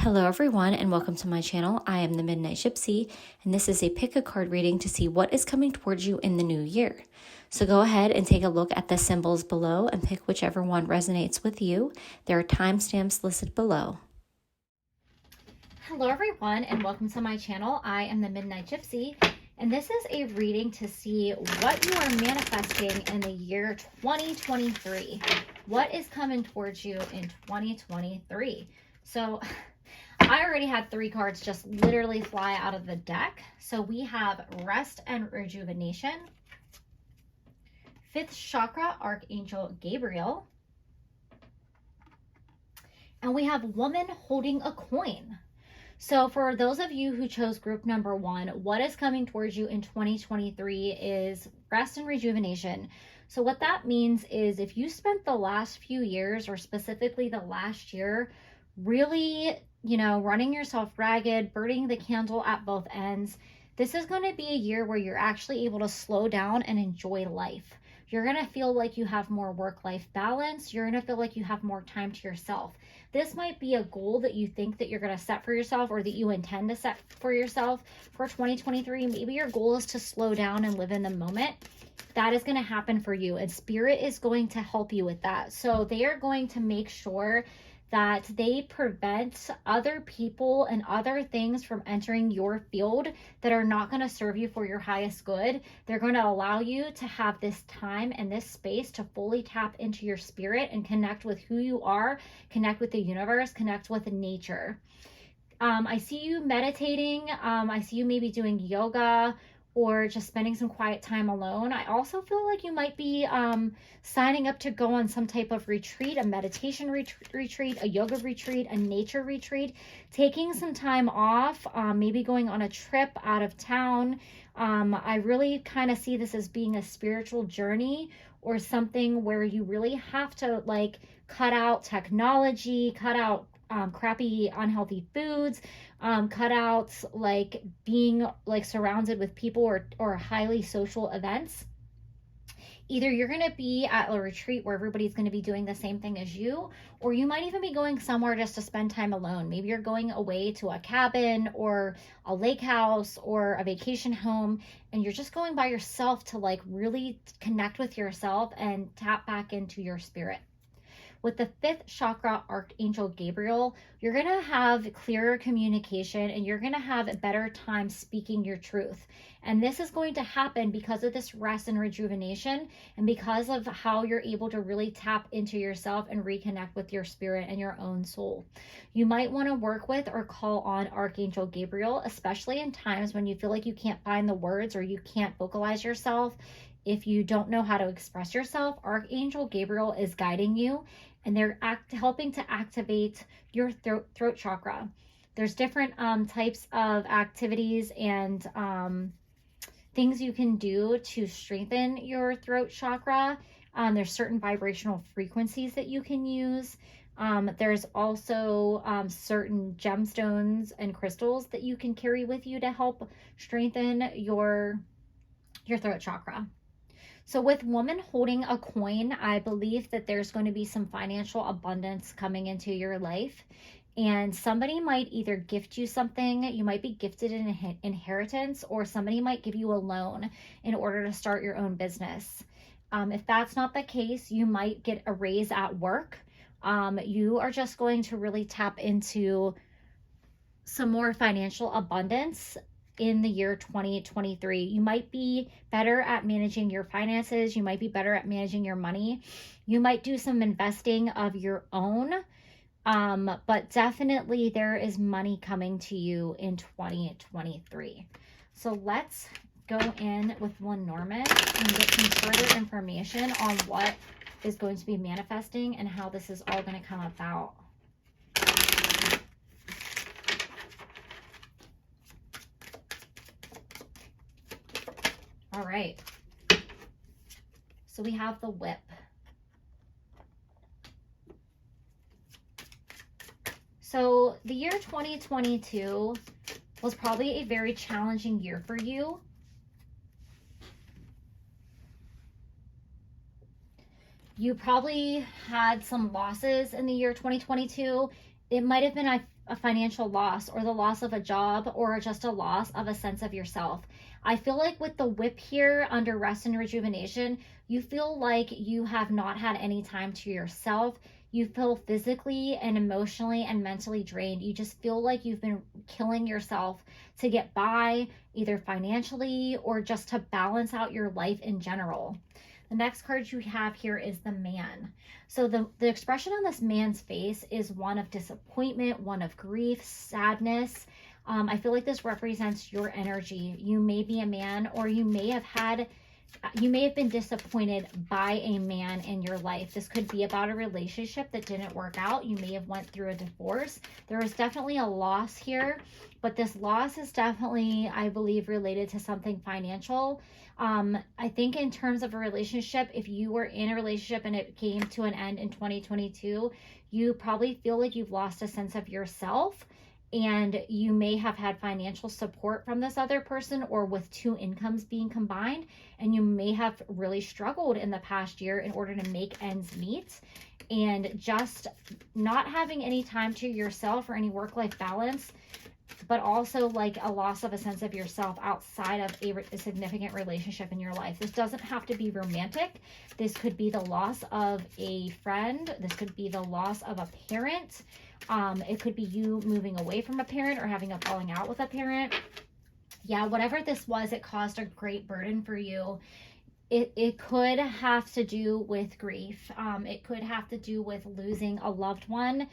Hello everyone and welcome to my channel. I am the Midnight Gypsy and this is a pick a card reading to see what is coming towards you in the new year. So go ahead and take a look at the symbols below and pick whichever one resonates with you. There are timestamps listed below. Hello everyone and welcome to my channel. I am the Midnight Gypsy and this is a reading to see what you are manifesting in the year 2023. What is coming towards you in 2023? So I already had 3 cards just literally fly out of the deck. So we have Rest and Rejuvenation, 5th Chakra, Archangel Gabriel, and we have Woman Holding a Coin. So for those of you who chose group number 1, what is coming towards you in 2023 is Rest and Rejuvenation. So what that means is if you spent the last few years, or specifically the last year, really, running yourself ragged, burning the candle at both ends, this is going to be a year where you're actually able to slow down and enjoy life. You're going to feel like you have more work-life balance. You're going to feel like you have more time to yourself. This might be a goal that you think that you're going to set for yourself, or that you intend to set for yourself for 2023. Maybe your goal is to slow down and live in the moment. That is going to happen for you, and Spirit is going to help you with that. So they are going to make sure that they prevent other people and other things from entering your field that are not going to serve you for your highest good. They're going to allow you to have this time and this space to fully tap into your spirit and connect with who you are, connect with the universe, connect with nature. I see you meditating. I see you maybe doing yoga or just spending some quiet time alone. I also feel like you might be signing up to go on some type of retreat, a meditation retreat, a yoga retreat, a nature retreat, taking some time off, maybe going on a trip out of town. I really kind of see this as being a spiritual journey, or something where you really have to cut out technology, cut out crappy unhealthy foods, cut out being surrounded with people or highly social events. Either you're going to be at a retreat where everybody's going to be doing the same thing as you, or you might even be going somewhere just to spend time alone. Maybe you're going away to a cabin or a lake house or a vacation home, and you're just going by yourself to really connect with yourself and tap back into your spirit. With the 5th chakra, Archangel Gabriel, you're going to have clearer communication and you're going to have a better time speaking your truth. And this is going to happen because of this rest and rejuvenation, and because of how you're able to really tap into yourself and reconnect with your spirit and your own soul. You might want to work with or call on Archangel Gabriel, especially in times when you feel like you can't find the words or you can't vocalize yourself. If you don't know how to express yourself, Archangel Gabriel is guiding you, and they're helping to activate your throat chakra. There's different types of activities and things you can do to strengthen your throat chakra. There's certain vibrational frequencies that you can use. There's also certain gemstones and crystals that you can carry with you to help strengthen your throat chakra. So with Woman Holding a Coin, I believe that there's going to be some financial abundance coming into your life, and somebody might either gift you something. You might be gifted an inheritance, or somebody might give you a loan in order to start your own business. If that's not the case, you might get a raise at work. You are just going to really tap into some more financial abundance in the year 2023. You might be better at managing your finances. You might be better at managing your money. You might do some investing of your own. But definitely there is money coming to you in 2023. So let's go in with Lenormand and get some further information on what is going to be manifesting and how this is all going to come about. All right, so we have the Whip. So the year 2022 was probably a very challenging year for you. You probably had some losses in the year 2022. It might have been a financial loss or the loss of a job or just a loss of a sense of yourself. I feel like with the whip here under rest and rejuvenation, you feel like you have not had any time to yourself. You feel physically and emotionally and mentally drained. You just feel like you've been killing yourself to get by, either financially or just to balance out your life in general. The next card you have here is the man. So the expression on this man's face is one of disappointment, one of grief, sadness. I feel like this represents your energy. You may be a man, or you may have been disappointed by a man in your life. This could be about a relationship that didn't work out. You may have went through a divorce. There is definitely a loss here, but this loss is definitely, I believe, related to something financial. I think in terms of a relationship, if you were in a relationship and it came to an end in 2022, you probably feel like you've lost a sense of yourself. And you may have had financial support from this other person, or with two incomes being combined, and you may have really struggled in the past year in order to make ends meet, and just not having any time to yourself or any work-life balance, but also like a loss of a sense of yourself outside of a significant relationship in your life. This doesn't have to be romantic. This could be the loss of a friend. This could be the loss of a parent. It could be you moving away from a parent or having a falling out with a parent. Yeah, whatever this was, it caused a great burden for you. It could have to do with grief. It could have to do with losing a loved one,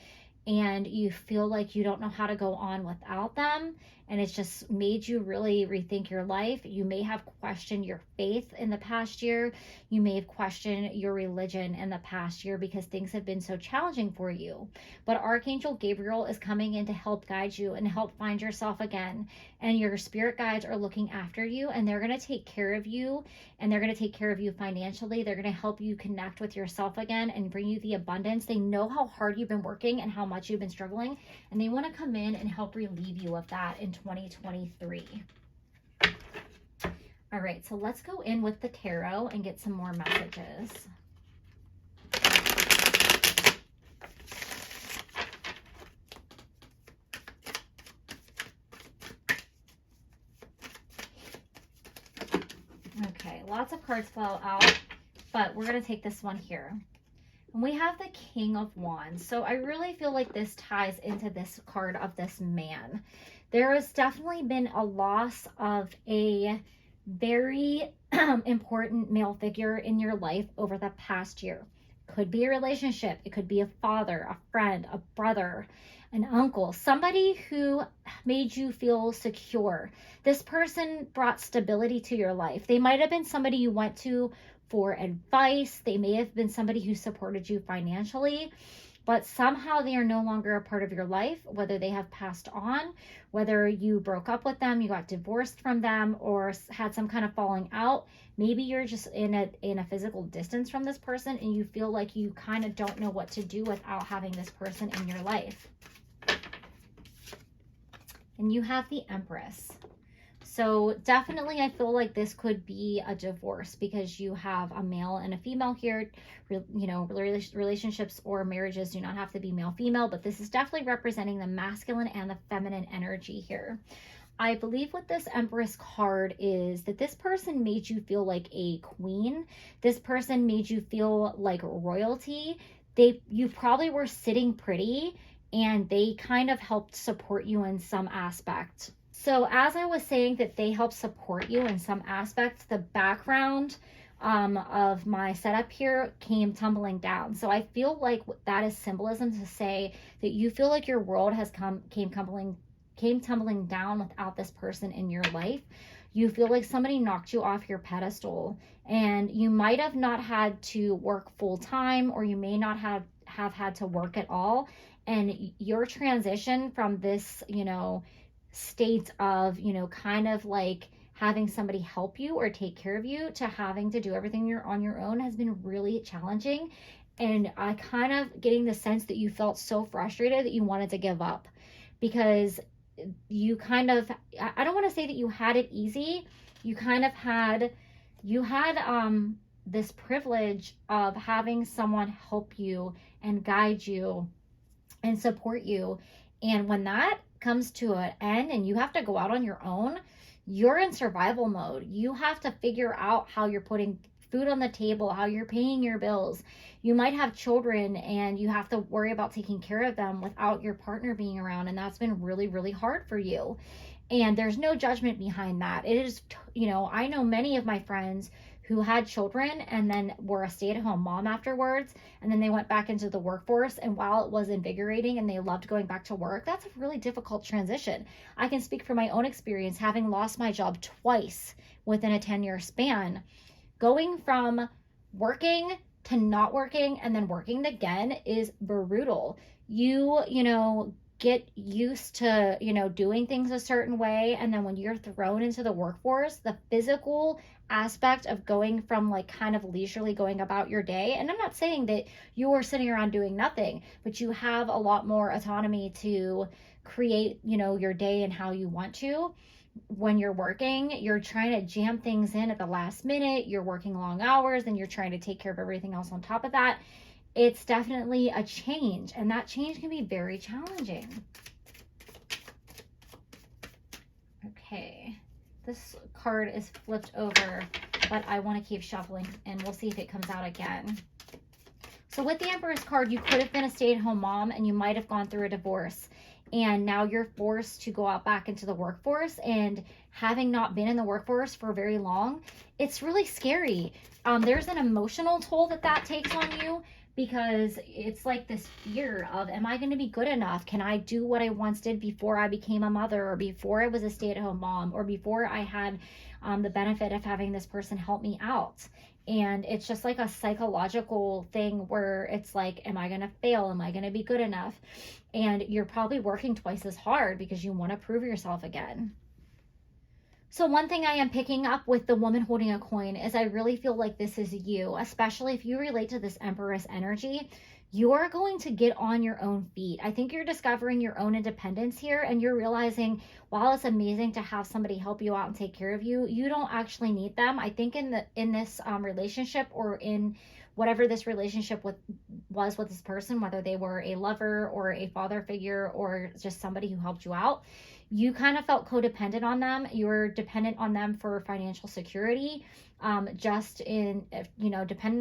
and you feel like you don't know how to go on without them, and it's just made you really rethink your life. You may have questioned your faith in the past year. You may have questioned your religion in the past year because things have been so challenging for you. But Archangel Gabriel is coming in to help guide you and help find yourself again. And your spirit guides are looking after you, and they're going to take care of you, and they're going to take care of you financially. They're going to help you connect with yourself again and bring you the abundance. They know how hard you've been working and how much you've been struggling, and they want to come in and help relieve you of that in 2023. All right, so let's go in with the tarot and get some more messages. Okay, lots of cards fell out, but we're going to take this one here. And we have the King of Wands. So I really feel like this ties into this card of this man. There has definitely been a loss of a very important male figure in your life over the past year. Could be a relationship. It could be a father, a friend, a brother, an uncle, somebody who made you feel secure. This person brought stability to your life. They might have been somebody you went to for advice. They may have been somebody who supported you financially, but somehow they are no longer a part of your life, whether they have passed on, whether you broke up with them, you got divorced from them, or had some kind of falling out. Maybe you're just in a physical distance from this person, and you feel like you kind of don't know what to do without having this person in your life. And you have the Empress. So definitely I feel like this could be a divorce, because you have a male and a female here. You know, relationships or marriages do not have to be male-female, but this is definitely representing the masculine and the feminine energy here. I believe what this Empress card is that this person made you feel like a queen. This person made you feel like royalty. You probably were sitting pretty, and they kind of helped support you in some aspect. So as I was saying that they help support you in some aspects, the background of my setup here came tumbling down. So I feel like that is symbolism to say that you feel like your world has came tumbling down without this person in your life. You feel like somebody knocked you off your pedestal, and you might have not had to work full time, or you may not have had to work at all. And your transition from this, you know, state of, you know, kind of like having somebody help you or take care of you to having to do everything you're on your own has been really challenging. And I kind of getting the sense that you felt so frustrated that you wanted to give up, because you kind of, I don't want to say that you had it easy. You kind of had this privilege of having someone help you and guide you and support you. And when that comes to an end and you have to go out on your own, you're in survival mode. You have to figure out how you're putting food on the table, how you're paying your bills. You might have children and you have to worry about taking care of them without your partner being around. And that's been really, really hard for you. And there's no judgment behind that. It is, I know many of my friends who had children and then were a stay-at-home mom afterwards, and then they went back into the workforce. And while it was invigorating and they loved going back to work, that's a really difficult transition. I can speak from my own experience, having lost my job twice within a 10-year span. Going from working to not working and then working again is brutal. You get used to, doing things a certain way. And then when you're thrown into the workforce, the physical aspect of going from like kind of leisurely going about your day. And I'm not saying that you're sitting around doing nothing, but you have a lot more autonomy to create, your day and how you want to. When you're working, you're trying to jam things in at the last minute. You're working long hours and you're trying to take care of everything else on top of that. It's definitely a change, and that change can be very challenging. Okay, this card is flipped over, but I want to keep shuffling and we'll see if it comes out again. So with the Empress card, you could have been a stay-at-home mom and you might have gone through a divorce. And now you're forced to go out back into the workforce, and having not been in the workforce for very long, it's really scary. There's an emotional toll that takes on you, because it's like this fear of, am I going to be good enough? Can I do what I once did before I became a mother, or before I was a stay-at-home mom, or before I had the benefit of having this person help me out? And it's just like a psychological thing where it's like, am I going to fail? Am I going to be good enough? And you're probably working twice as hard because you want to prove yourself again. So one thing I am picking up with the woman holding a coin is I really feel like this is you, especially if you relate to this Empress energy. You're going to get on your own feet. I think you're discovering your own independence here, and you're realizing, while it's amazing to have somebody help you out and take care of you, you don't actually need them. I think in this relationship, or in whatever this relationship was with this person, whether they were a lover or a father figure or just somebody who helped you out, you kind of felt codependent on them. You were dependent on them for financial security, dependent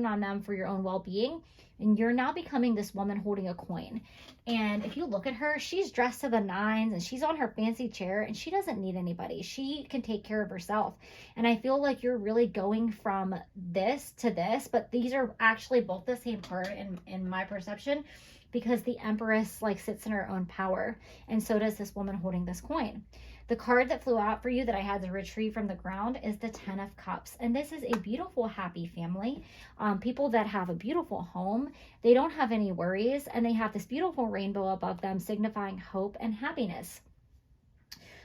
on them for your own well-being. And you're now becoming this woman holding a coin. And if you look at her, she's dressed to the nines and she's on her fancy chair and she doesn't need anybody. She can take care of herself. And I feel like you're really going from this to this, but these are actually both the same card in my perception, because the Empress sits in her own power, and so does this woman holding this coin. The card that flew out for you that I had to retrieve from the ground is the 10 of Cups. And this is a beautiful, happy family. People that have a beautiful home. They don't have any worries, and they have this beautiful rainbow above them, signifying hope and happiness.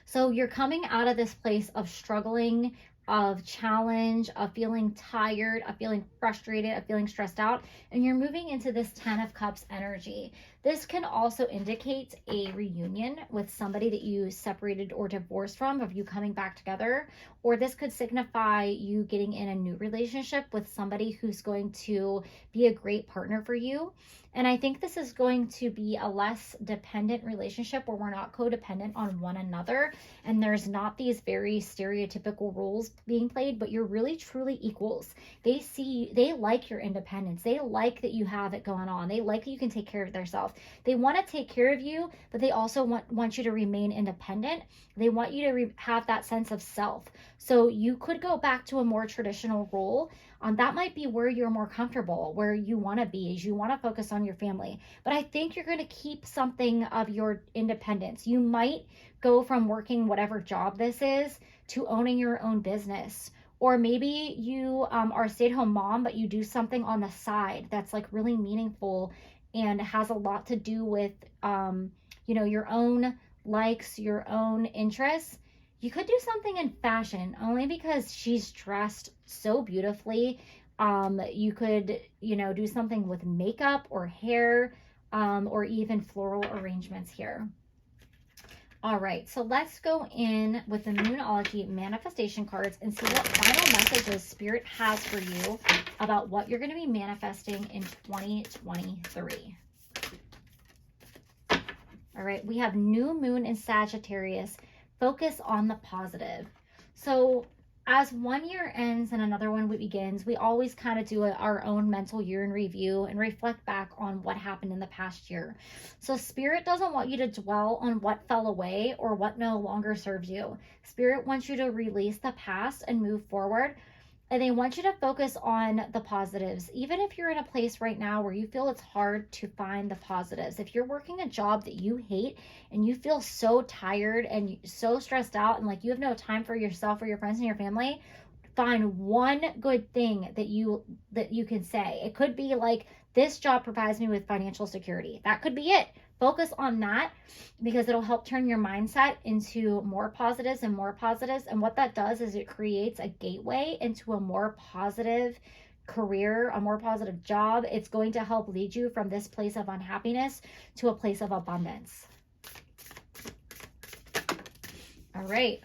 So you're coming out of this place of struggling, of challenge, of feeling tired, of feeling frustrated, of feeling stressed out, and you're moving into this 10 of Cups energy. This can also indicate a reunion with somebody that you separated or divorced from, of you coming back together, or this could signify you getting in a new relationship with somebody who's going to be a great partner for you. And I think this is going to be a less dependent relationship where we're not codependent on one another, and there's not these very stereotypical roles being played, but you're really truly equals. They like your independence. They like that you have it going on. They like that you can take care of yourself. They want to take care of you, but they also want you to remain independent. They want you to have that sense of self. So you could go back to a more traditional role. That might be where you're more comfortable, where you want to be, is you want to focus on your family. But I think you're going to keep something of your independence. You might go from working whatever job this is to owning your own business. Or maybe you are a stay-at-home mom, but you do something on the side that's really meaningful and has a lot to do with, your own likes, your own interests. You could do something in fashion, only because she's dressed so beautifully. You could, do something with makeup or hair, or even floral arrangements here. All right, so let's go in with the Moonology manifestation cards and see what final messages Spirit has for you about what you're going to be manifesting in 2023. All right, we have new moon in Sagittarius. Focus on the positive. So as one year ends and another one begins, we always kind of do our own mental year in review and reflect back on what happened in the past year. So Spirit doesn't want you to dwell on what fell away or what no longer serves you. Spirit wants you to release the past and move forward. And they want you to focus on the positives. Even if you're in a place right now where you feel it's hard to find the positives. If you're working a job that you hate and you feel so tired and so stressed out and like you have no time for yourself or your friends and your family, find one good thing that you can say. It could be like, this job provides me with financial security. That could be it. Focus on that because it'll help turn your mindset into more positives and more positives. And what that does is it creates a gateway into a more positive career, a more positive job. It's going to help lead you from this place of unhappiness to a place of abundance. All right.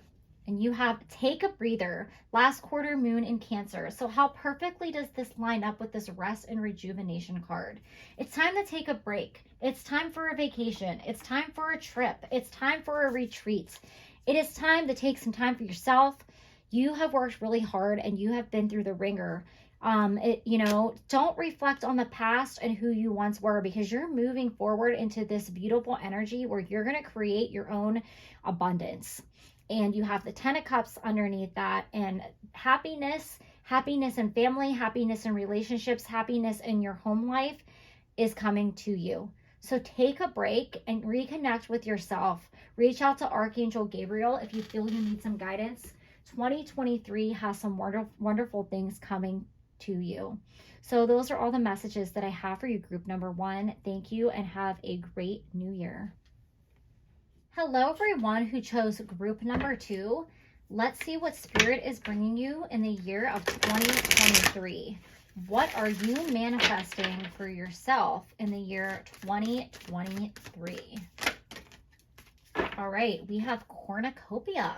And you have take a breather, last quarter moon in Cancer. So how perfectly does this line up with this rest and rejuvenation card? It's time to take a break. It's time for a vacation. It's time for a trip. It's time for a retreat. It is time to take some time for yourself. You have worked really hard and you have been through the ringer. Don't reflect on the past and who you once were, because you're moving forward into this beautiful energy where you're going to create your own abundance. And you have the 10 of Cups underneath that, and happiness in family, happiness in relationships, happiness in your home life is coming to you. So take a break and reconnect with yourself. Reach out to Archangel Gabriel if you feel you need some guidance. 2023 has some wonderful things coming to you. So those are all the messages that I have for you, group number 1. Thank you and have a great new year. Hello, everyone who chose group number 2. Let's see what Spirit is bringing you in the year of 2023. What are you manifesting for yourself in the year 2023? All right, we have cornucopia.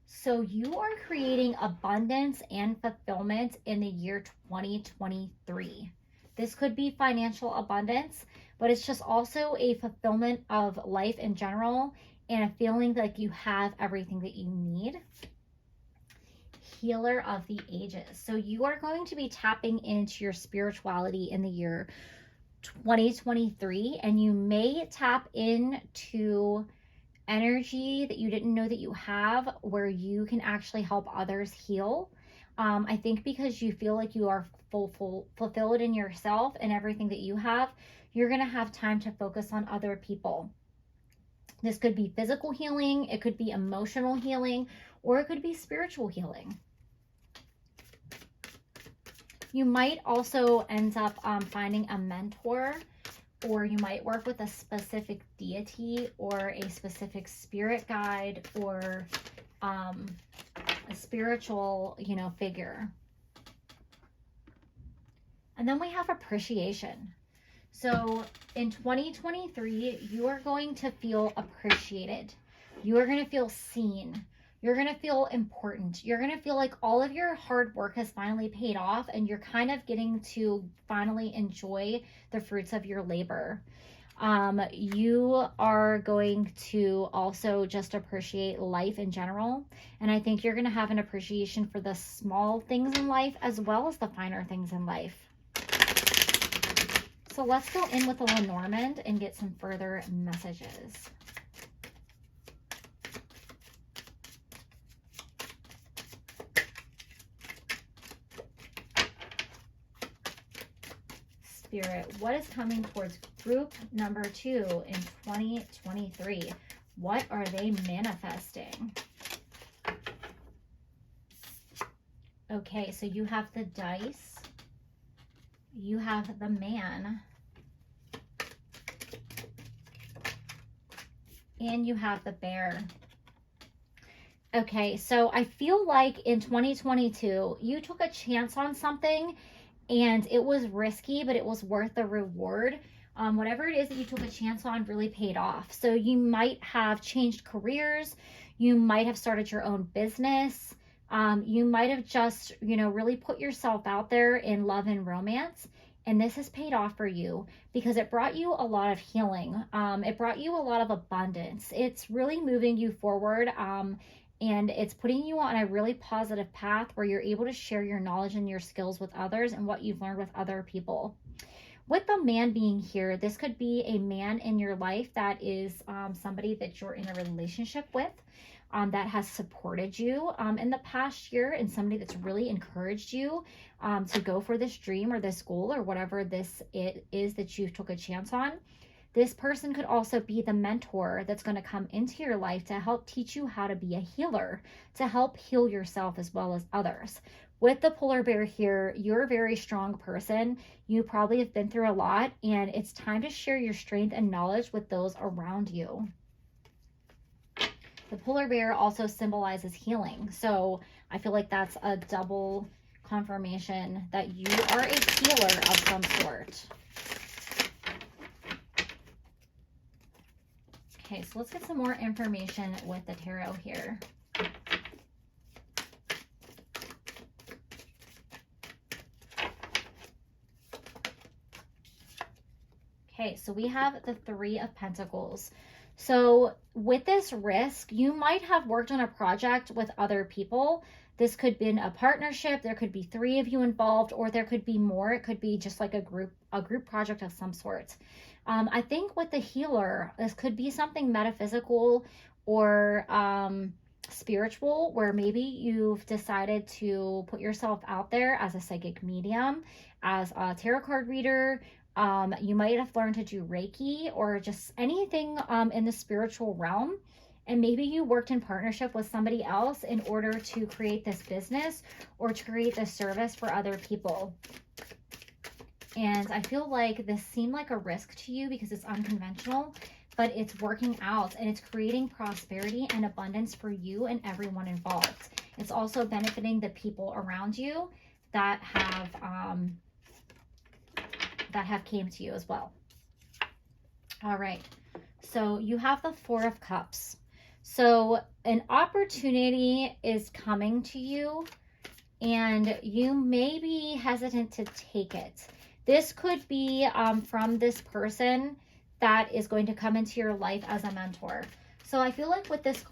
So you are creating abundance and fulfillment in the year 2023. This could be financial abundance, but it's just also a fulfillment of life in general and a feeling like you have everything that you need. Healer of the ages. So you are going to be tapping into your spirituality in the year 2023, and you may tap into energy that you didn't know that you have, where you can actually help others heal. I think because you feel like you are fulfilled in yourself and everything that you have, you're going to have time to focus on other people. This could be physical healing, it could be emotional healing, or it could be spiritual healing. You might also end up finding a mentor, or you might work with a specific deity or a specific spirit guide or a spiritual, figure. And then we have appreciation. So in 2023, you are going to feel appreciated. You are going to feel seen. You're going to feel important. You're going to feel like all of your hard work has finally paid off, and you're kind of getting to finally enjoy the fruits of your labor. You are going to also just appreciate life in general. And I think you're going to have an appreciation for the small things in life as well as the finer things in life. So let's go in with the Lenormand and get some further messages. Spirit, what is coming towards group number 2 in 2023? What are they manifesting? Okay, so you have the dice. You have the man. And you have the bear. Okay, so I feel like in 2022, you took a chance on something and it was risky, but it was worth the reward. Whatever it is that you took a chance on really paid off. So you might have changed careers. You might have started your own business. You might have just, really put yourself out there in love and romance. And this has paid off for you because it brought you a lot of healing. It brought you a lot of abundance. It's really moving you forward. And it's putting you on a really positive path where you're able to share your knowledge and your skills with others and what you've learned with other people. With the man being here, this could be a man in your life that is somebody that you're in a relationship with, that has supported you in the past year, and somebody that's really encouraged you to go for this dream or this goal or whatever it is that you took a chance on. This person could also be the mentor that's going to come into your life to help teach you how to be a healer, to help heal yourself as well as others. With the polar bear here, you're a very strong person. You probably have been through a lot, and it's time to share your strength and knowledge with those around you. The polar bear also symbolizes healing. So I feel like that's a double confirmation that you are a healer of some sort. Okay, so let's get some more information with the tarot here. Okay, so we have the Three of Pentacles. So with this risk, you might have worked on a project with other people. This could be a partnership. There could be 3 of you involved, or there could be more. It could be just like a group project of some sort. I think with the healer, this could be something metaphysical or spiritual, where maybe you've decided to put yourself out there as a psychic medium, as a tarot card reader. You might have learned to do Reiki or just anything in the spiritual realm. And maybe you worked in partnership with somebody else in order to create this business or to create this service for other people. And I feel like this seemed like a risk to you because it's unconventional, but it's working out and it's creating prosperity and abundance for you and everyone involved. It's also benefiting the people around you that have came to you as well. All right, so you have the Four of Cups. So an opportunity is coming to you and you may be hesitant to take it. This could be from this person that is going to come into your life as a mentor. So I feel like with this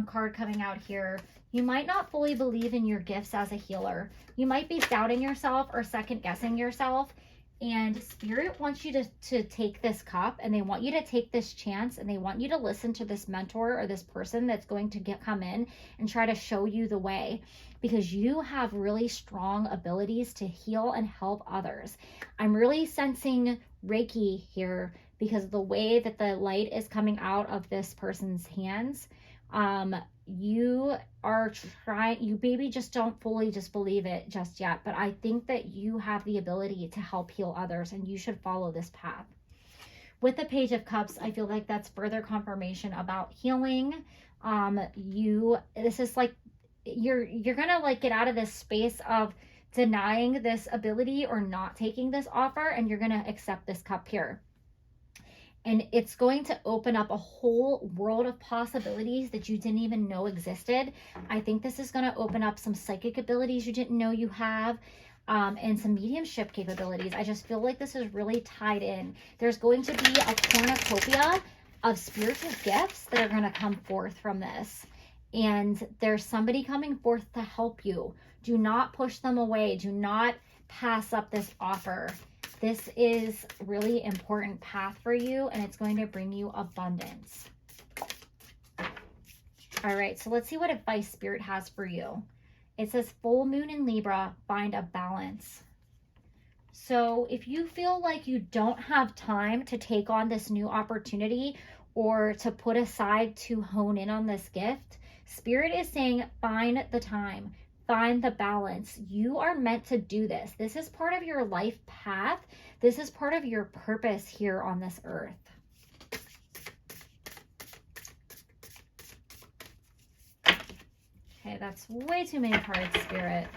card coming out here, you might not fully believe in your gifts as a healer. You might be doubting yourself or second guessing yourself. And Spirit wants you to take this cup, and they want you to take this chance, and they want you to listen to this mentor or this person that's going to come in and try to show you the way, because you have really strong abilities to heal and help others. I'm really sensing Reiki here because of the way that the light is coming out of this person's hands. You are trying, you maybe just don't fully just believe it just yet, but I think that you have the ability to help heal others, and you should follow this path. With the Page of Cups, I feel like that's further confirmation about healing. This is like, you're gonna like get out of this space of denying this ability or not taking this offer, and you're gonna accept this cup here. And it's going to open up a whole world of possibilities that you didn't even know existed. I think this is going to open up some psychic abilities you didn't know you have, and some mediumship capabilities. I just feel like this is really tied in. There's going to be a cornucopia of spiritual gifts that are going to come forth from this. And there's somebody coming forth to help you. Do not push them away. Do not pass up this offer. This is really important path for you, and it's going to bring you abundance. All right, so let's see what advice Spirit has for you. It says, full moon in Libra, find a balance. So if you feel like you don't have time to take on this new opportunity or to put aside to hone in on this gift, Spirit is saying, find the time. Find the balance. You are meant to do this. This is part of your life path. This is part of your purpose here on this earth. Okay, that's way too many cards, Spirit.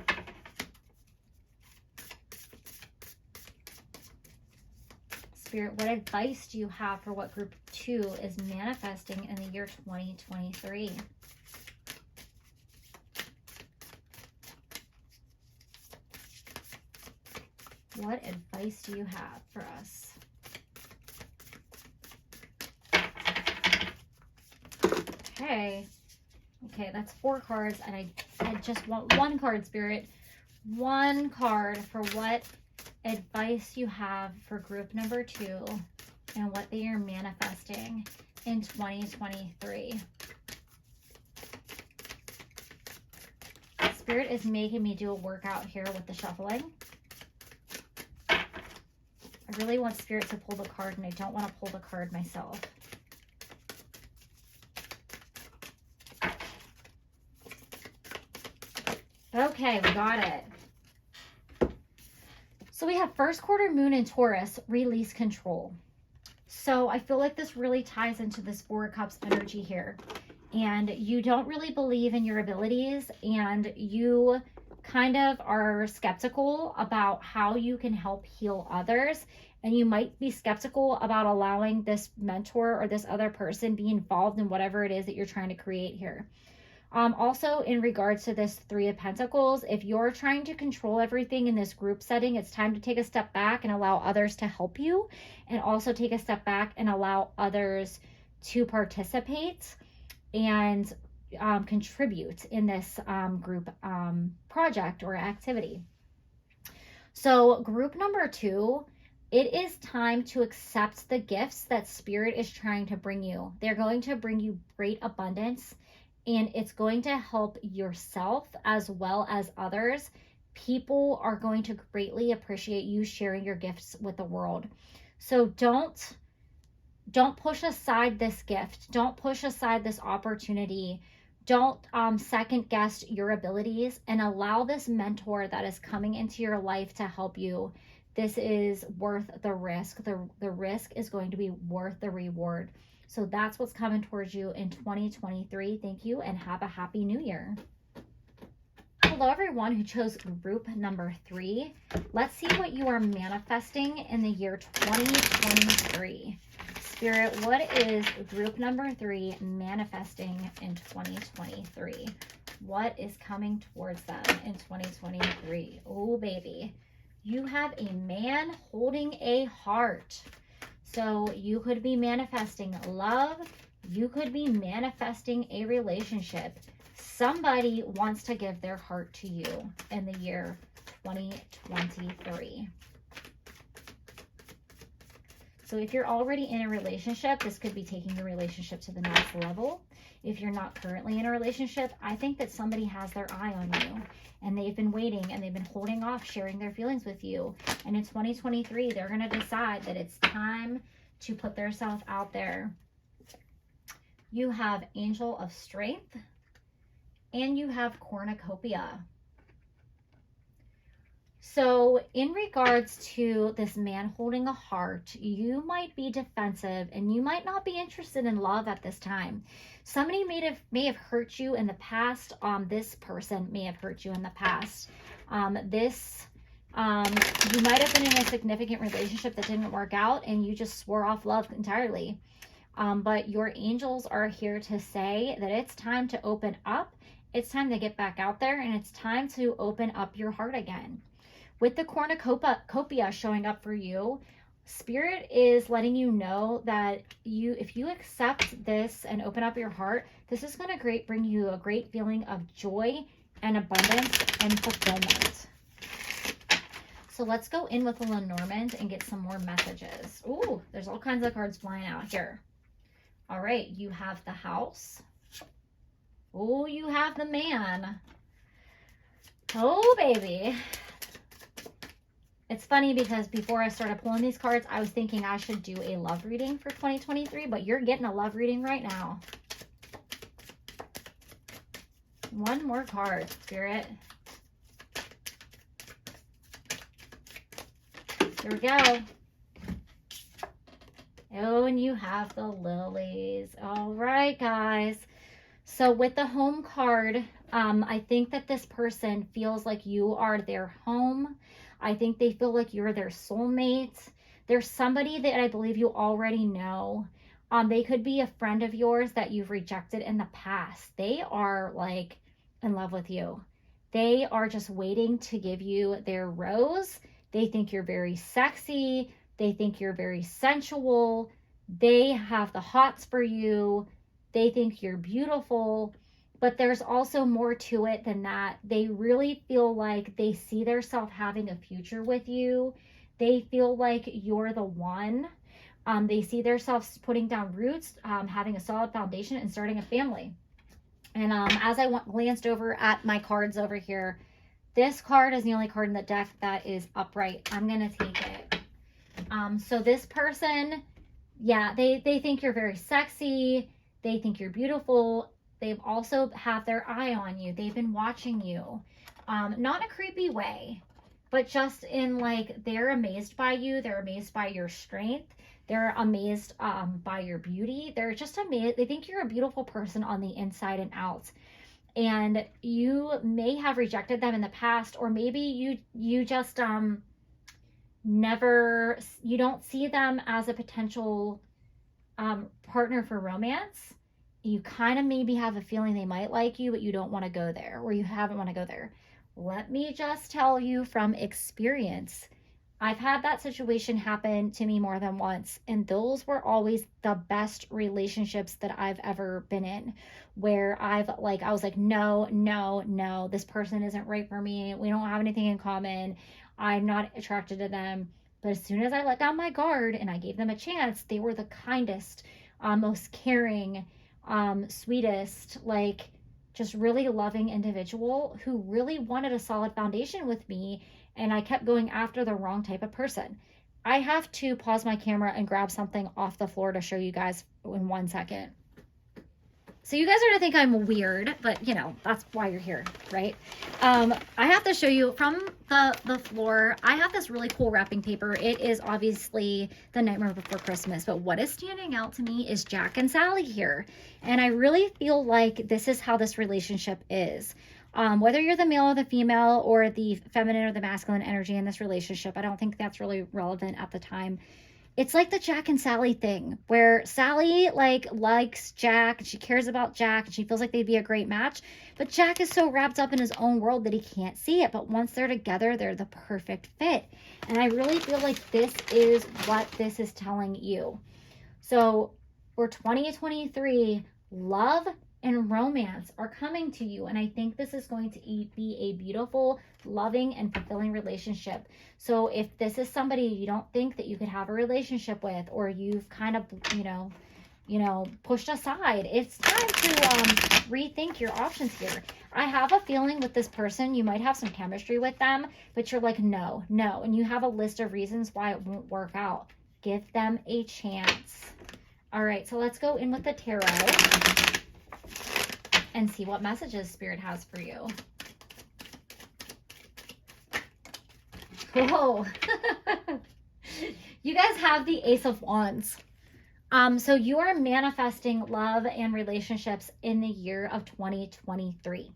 Spirit, what advice do you have for what group 2 is manifesting in the year 2023? What advice do you have for us? Okay. Okay, that's 4 cards, and I just want 1 card, Spirit. 1 card for what advice you have for group number 2 and what they are manifesting in 2023. Spirit is making me do a workout here with the shuffling. I really want Spirit to pull the card, and I don't want to pull the card myself. Okay, we got it. So we have first quarter moon in Taurus, release control. So I feel like this really ties into this 4 of Cups energy here. And you don't really believe in your abilities, and you kind of are skeptical about how you can help heal others. And you might be skeptical about allowing this mentor or this other person be involved in whatever it is that you're trying to create here. Also, in regards to this 3 of Pentacles, if you're trying to control everything in this group setting, it's time to take a step back and allow others to help you, and also take a step back and allow others to participate and contribute in this group project or activity. So group number 2, it is time to accept the gifts that Spirit is trying to bring you. They're going to bring you great abundance, and it's going to help yourself as well as others. People are going to greatly appreciate you sharing your gifts with the world. So don't push aside this gift. Don't push aside this opportunity. Don't second guess your abilities, and allow this mentor that is coming into your life to help you. This is worth the risk. The risk is going to be worth the reward. So that's what's coming towards you in 2023. Thank you, and have a happy new year. Hello, everyone who chose group number 3. Let's see what you are manifesting in the year 2023. Spirit, what is group number 3 manifesting in 2023? What is coming towards them in 2023? Oh, baby. You have a man holding a heart. So you could be manifesting love. You could be manifesting a relationship. Somebody wants to give their heart to you in the year 2023. So if you're already in a relationship, this could be taking your relationship to the next level. If you're not currently in a relationship, I think that somebody has their eye on you, and they've been waiting, and they've been holding off sharing their feelings with you. And in 2023, they're going to decide that it's time to put themselves out there. You have Angel of Strength, and you have Cornucopia. So in regards to this man holding a heart, you might be defensive, and you might not be interested in love at this time. Somebody may have hurt you in the past. This person may have hurt you in the past. You might have been in a significant relationship that didn't work out, and you just swore off love entirely. But your angels are here to say that it's time to open up. It's time to get back out there, and it's time to open up your heart again. With the cornucopia showing up for you, Spirit is letting you know that if you accept this and open up your heart, this is going to bring you a great feeling of joy and abundance and fulfillment. So let's go in with the Lenormand and get some more messages. Ooh, there's all kinds of cards flying out here. All right, you have the House. Oh, you have the Man. Oh, baby. It's funny because before I started pulling these cards, I was thinking I should do a love reading for 2023, but you're getting a love reading right now. One more card, Spirit. Here we go. Oh, and you have the Lilies. All right, guys. So with the Home card, I think that this person feels like you are their home. I think they feel like you're their soulmate. There's somebody that I believe you already know. They could be a friend of yours that you've rejected in the past. They are like in love with you. They are just waiting to give you their rose They think you're very sexy. They think you're very sensual. They have the hots for you. They think you're beautiful. But there's also more to it than that. They really feel like they see themselves having a future with you. They feel like you're the one. They see themselves putting down roots, having a solid foundation, and starting a family. And as I glanced over at my cards over here, this card is the only card in the deck that is upright. I'm going to take it. So this person, yeah, they think you're very sexy. They think you're beautiful. They've also have their eye on you. They've been watching you. Not in a creepy way, but just in like, they're amazed by you. They're amazed by your strength. They're amazed by your beauty. They're just amazed. They think you're a beautiful person on the inside and out. And you may have rejected them in the past, or maybe you just never, you don't see them as a potential partner for romance. You kind of maybe have a feeling they might like you, but you don't want to go there, or you haven't want to go there. Let me just tell you from experience, I've had that situation happen to me more than once, and those were always the best relationships that I've ever been in, where I was like, no, this person isn't right for me. We don't have anything in common. I'm not attracted to them. But as soon as I let down my guard and I gave them a chance, they were the kindest, most caring, sweetest, like just really loving individual who really wanted a solid foundation with me. And I kept going after the wrong type of person. I have to pause my camera and grab something off the floor to show you guys in 1 second. So you guys are gonna think I'm weird, but you know, that's why you're here, right? I have to show you from the floor. I have this really cool wrapping paper. It is obviously The Nightmare Before Christmas, but what is standing out to me is Jack and Sally here. And I really feel like this is how this relationship is. Whether you're the male or the female, or the feminine or the masculine energy in this relationship, I don't think that's really relevant at the time. It's like the Jack and Sally thing, where Sally likes Jack and she cares about Jack and she feels like they'd be a great match, but Jack is so wrapped up in his own world that he can't see it. But once they're together, they're the perfect fit. And I really feel like this is what this is telling you. So for 2023, love and romance are coming to you, and I think this is going to be a beautiful, loving, and fulfilling relationship. So if this is somebody you don't think that you could have a relationship with, or you've kind of pushed aside, it's time to rethink your options here. I have a feeling with this person you might have some chemistry with them, but you're like, no, and you have a list of reasons why it won't work out. Give them a chance. All right, so let's go in with the tarot and see what messages Spirit has for you. Whoa. You guys have the Ace of Wands. So you are manifesting love and relationships in the year of 2023.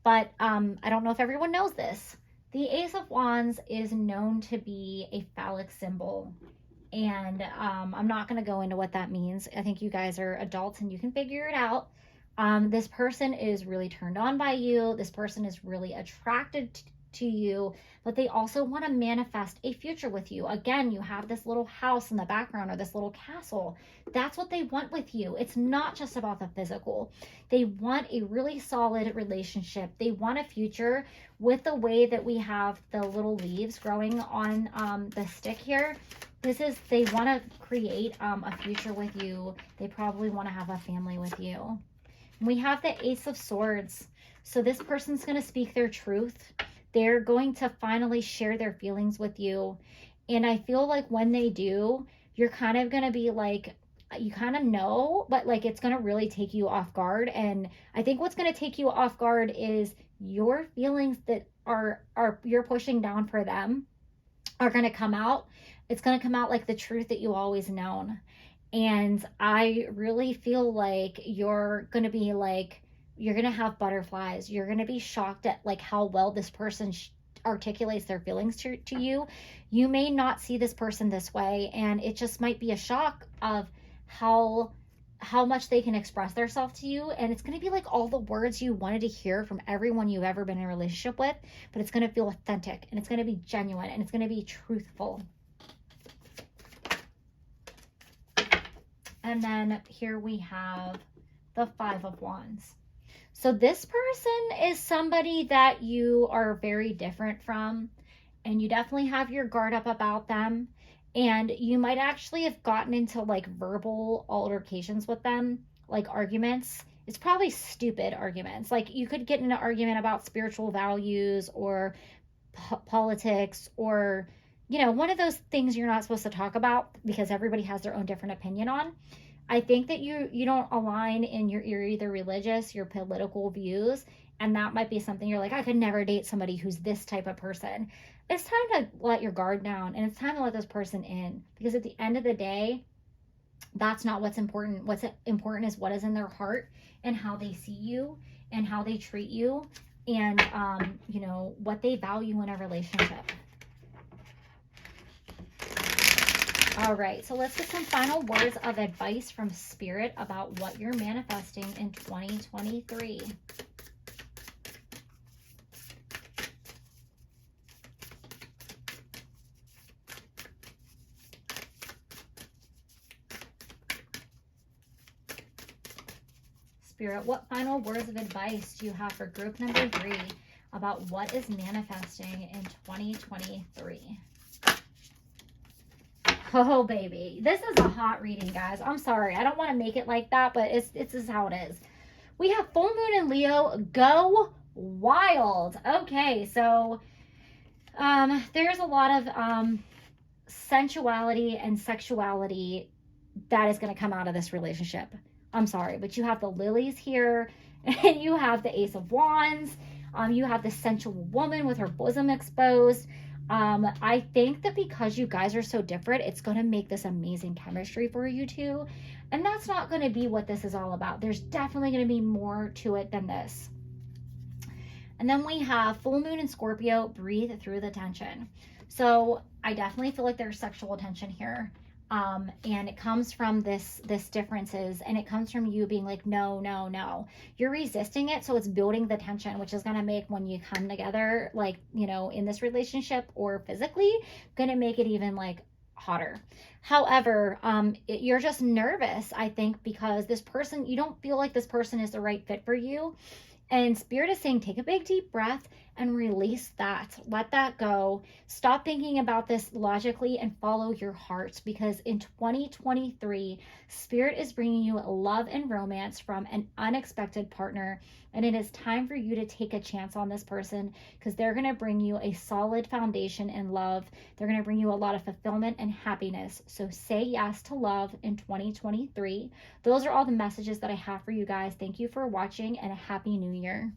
But I don't know if everyone knows this. The Ace of Wands is known to be a phallic symbol. And I'm not going to go into what that means. I think you guys are adults and you can figure it out. This person is really turned on by you. This person is really attracted to you, but they also want to manifest a future with you. Again, you have this little house in the background, or this little castle. That's what they want with you. It's not just about the physical. They want a really solid relationship. They want a future. With the way that we have the little leaves growing on the stick here, they want to create a future with you. They probably want to have a family with you. We have the Ace of Swords. So this person's going to speak their truth. They're going to finally share their feelings with you. And I feel like when they do, you're kind of going to be like, you kind of know, but like it's going to really take you off guard. And I think what's going to take you off guard is your feelings that are you're pushing down for them are going to come out. It's going to come out like the truth that you always known. And I really feel like you're going to be like, you're going to have butterflies. You're going to be shocked at like how well this person articulates their feelings to you. You may not see this person this way, and it just might be a shock of how how much they can express themselves to you. And it's going to be like all the words you wanted to hear from everyone you've ever been in a relationship with, but it's going to feel authentic, and it's going to be genuine, and it's going to be truthful. And then here we have the Five of Wands. So this person is somebody that you are very different from, and you definitely have your guard up about them. And you might actually have gotten into like verbal altercations with them, like arguments. It's probably stupid arguments. Like you could get in an argument about spiritual values or politics, or, you know, one of those things you're not supposed to talk about because everybody has their own different opinion on. I think that you don't align in you're either religious, your political views, and that might be something you're like, I could never date somebody who's this type of person. It's time to let your guard down, and it's time to let this person in, because at the end of the day, that's not what's important. What's important is what is in their heart, and how they see you, and how they treat you, and you know, what they value in a relationship. All right, so let's get some final words of advice from Spirit about what you're manifesting in 2023. Spirit, what final words of advice do you have for group number 3 about what is manifesting in 2023? Oh, baby. This is a hot reading, guys. I'm sorry. I don't want to make it like that, but it's just how it is. We have full moon in Leo. Go wild. Okay, so there's a lot of sensuality and sexuality that is going to come out of this relationship. I'm sorry, but you have the lilies here, and you have the Ace of Wands. You have the sensual woman with her bosom exposed. I think that because you guys are so different, it's going to make this amazing chemistry for you two. And that's not going to be what this is all about. There's definitely going to be more to it than this. And then we have full moon in Scorpio. Breathe through the tension. So I definitely feel like there's sexual tension here. And it comes from this differences, and it comes from you being like, no, no, no. You're resisting it, so it's building the tension, which is going to make when you come together, like, you know, in this relationship or physically, going to make it even like hotter. However, you're just nervous, I think, because this person, you don't feel like this person is the right fit for you. And Spirit is saying, take a big deep breath and release that. Let that go. Stop thinking about this logically and follow your heart, because in 2023, Spirit is bringing you love and romance from an unexpected partner. And it is time for you to take a chance on this person, because they're going to bring you a solid foundation in love. They're going to bring you a lot of fulfillment and happiness. So say yes to love in 2023. Those are all the messages that I have for you guys. Thank you for watching, and a happy new year.